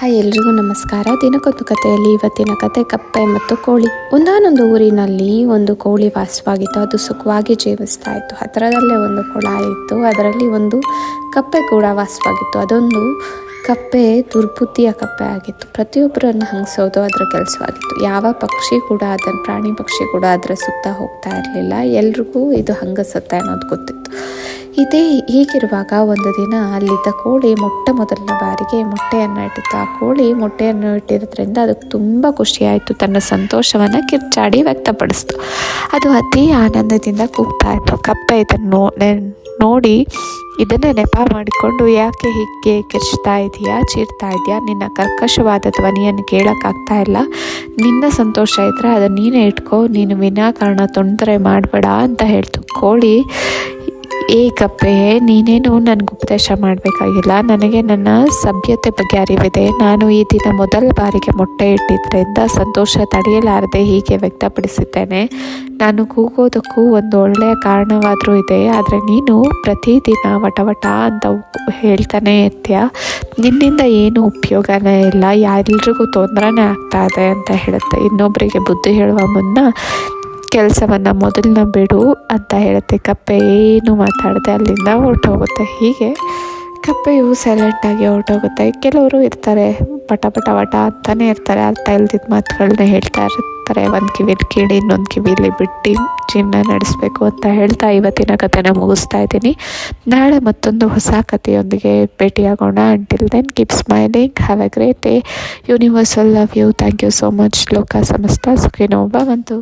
Hi, ಎಲ್ರಿಗೂ ನಮಸ್ಕಾರ. ದಿನಕ್ಕೊಂದು ಕಥೆಯಲ್ಲಿ ಇವತ್ತಿನ ಕತೆ ಕಪ್ಪೆ ಮತ್ತು ಕೋಳಿ. ಒಂದಾನೊಂದು ಊರಿನಲ್ಲಿ ಒಂದು ಕೋಳಿ ವಾಸವಾಗಿತ್ತು. ಅದು ಸುಖವಾಗಿ ಜೀವಿಸ್ತಾ ಇತ್ತು. ಹತ್ತಿರದಲ್ಲೇ ಒಂದು ಕೊಳ ಇತ್ತು. ಅದರಲ್ಲಿ ಒಂದು ಕಪ್ಪೆ ಕೂಡ ವಾಸವಾಗಿತ್ತು. ಅದೊಂದು ಕಪ್ಪೆ ದುರ್ಬುದ್ಧಿಯ ಕಪ್ಪೆ ಆಗಿತ್ತು. ಪ್ರತಿಯೊಬ್ಬರನ್ನು ಹಂಗಿಸೋದು ಅದರ ಕೆಲಸವಾಗಿತ್ತು. ಯಾವ ಪಕ್ಷಿ ಕೂಡ ಪ್ರಾಣಿ ಪಕ್ಷಿ ಕೂಡ ಅದರ ಸುತ್ತ ಹೋಗ್ತಾ ಇರಲಿಲ್ಲ. ಎಲ್ರಿಗೂ ಇದು ಹಂಗಸುತ್ತೆ ಅನ್ನೋದು ಗೊತ್ತಿತ್ತು. ಹೀಗಿರುವಾಗ ಒಂದು ದಿನ ಅಲ್ಲಿದ್ದ ಕೋಳಿ ಮೊದಲನೇ ಬಾರಿಗೆ ಮೊಟ್ಟೆಯನ್ನು ಇಟ್ಟಿತ್ತು. ಆ ಕೋಳಿ ಮೊಟ್ಟೆಯನ್ನು ಇಟ್ಟಿರೋದ್ರಿಂದ ಅದಕ್ಕೆ ತುಂಬ ಖುಷಿಯಾಯಿತು. ತನ್ನ ಸಂತೋಷವನ್ನು ಕಿರ್ಚಾಡಿ ವ್ಯಕ್ತಪಡಿಸ್ತು. ಅದು ಅತಿ ಆನಂದದಿಂದ ಕೂಗ್ತಾ ಇತ್ತು. ಕಪ್ಪೆ ಇದನ್ನು ನೋಡಿ ಇದನ್ನೇ ನೆಪ ಮಾಡಿಕೊಂಡು, ಯಾಕೆ ಹೀಗೆ ಕಿರ್ಚ್ತಾ ಇದೆಯಾ, ಚೀರ್ತಾ ಇದೆಯಾ, ನಿನ್ನ ಕರ್ಕಶವಾದ ಧ್ವನಿಯನ್ನು ಕೇಳೋಕ್ಕಾಗ್ತಾ ಇಲ್ಲ, ನಿನ್ನ ಸಂತೋಷ ಇದ್ದರೆ ಅದನ್ನು ನೀನೇ ಇಟ್ಕೋ, ನೀನು ವಿನಾಕಾರಣ ತೊಂದರೆ ಮಾಡಬೇಡ ಅಂತ ಹೇಳ್ತು. ಕೋಳಿ, ಏ ಕಪ್ಪೆ, ನೀನೇನು ನನಗೆ ಉಪದೇಶ ಮಾಡಬೇಕಾಗಿಲ್ಲ. ನನಗೆ ನನ್ನ ಸಭ್ಯತೆ ಬಗ್ಗೆ ಅರಿವಿದೆ. ನಾನು ಈ ದಿನ ಮೊದಲ ಬಾರಿಗೆ ಮೊಟ್ಟೆ ಇಟ್ಟಿದ್ದರಿಂದ ಸಂತೋಷ ತಡೆಯಲಾರದೆ ಹೀಗೆ ವ್ಯಕ್ತಪಡಿಸಿದ್ದೇನೆ. ನಾನು ಕೂಗೋದಕ್ಕೂ ಒಂದು ಒಳ್ಳೆಯ ಕಾರಣವಾದರೂ ಇದೆ. ಆದರೆ ನೀನು ಪ್ರತಿದಿನ ವಟ ಅಂತ ಹೇಳ್ತಾನೆ ಇರ್ತೀಯ. ನಿನ್ನಿಂದ ಏನು ಉಪಯೋಗನೇ ಇಲ್ಲ, ಎಲ್ರಿಗೂ ತೊಂದರೆನೇ ಆಗ್ತಾ ಇದೆ ಅಂತ ಹೇಳುತ್ತೆ. ಇನ್ನೊಬ್ಬರಿಗೆ ಬುದ್ಧಿ ಹೇಳುವ ಮುನ್ನ ಕೆಲಸವನ್ನು ಮೊದಲನ್ನ ಬಿಡು ಅಂತ ಹೇಳುತ್ತೆ. ಕಪ್ಪೆ ಏನು ಮಾತಾಡದೆ ಅಲ್ಲಿಂದ ಹೊರಟೋಗುತ್ತೆ. ಹೀಗೆ ಕಪ್ಪೆಯು ಸೈಲೆಂಟಾಗಿ ಹೊರಟೋಗುತ್ತೆ. ಕೆಲವರು ಇರ್ತಾರೆ, ವಟ ಅಂತಾನೆ ಇರ್ತಾರೆ, ಅರ್ಥ ಇಲ್ದಿದ್ದ ಮಾತುಗಳನ್ನ ಹೇಳ್ತಾ ಇರ್ತಾರೆ. ಒಂದು ಕಿವಿಲಿ ಕೇಳಿ ಇನ್ನೊಂದು ಕಿವಿಲಿ ಬಿಟ್ಟು ಜೀವನ ನಡೆಸಬೇಕು ಅಂತ ಹೇಳ್ತಾ ಇವತ್ತಿನ ಕಥೆನ ಮುಗಿಸ್ತಾ ಇದ್ದೀನಿ. ನಾಳೆ ಮತ್ತೊಂದು ಹೊಸ ಕಥೆಯೊಂದಿಗೆ ಭೇಟಿಯಾಗೋಣ. Until then keep smiling, have a great day. Universal love you. Thank you so much. ಲೋಕ ಸಮಸ್ತ ಸುಖಿನೋ ಭವಂತು.